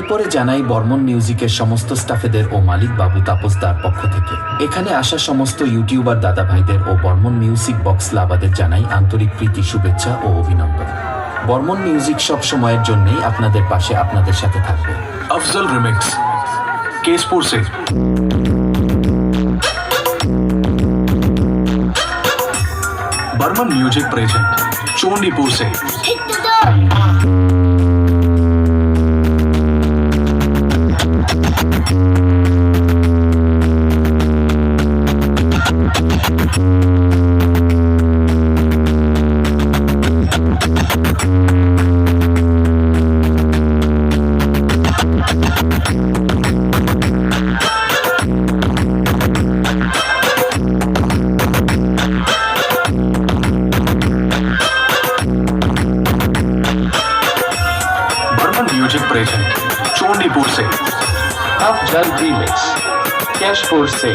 এরপরে জানাই বর্মন মিউজিকের সমস্ত স্টাফেদের ও মালিক বাবু তাপসদার পক্ষ থেকে এখানে আসা সমস্ত ইউটিউবার দাদা ভাইদের ও বর্মন মিউজিক বক্স লাভাদের জানাই আন্তরিক প্রীতি, শুভেচ্ছা ও অভিনন্দন। বর্মন মিউজিক সব সময়ের জন্যই আপনাদের পাশে, আপনাদের সাথে থাকবে। अफजल रिमिक्स केसपुर से। बर्मन म्यूजिक प्रेजेंट चोंडीपुर से। म्यूजिक प्रेजेंट चोंडीपुर से। अफजल रिमिक्स केशपुर से।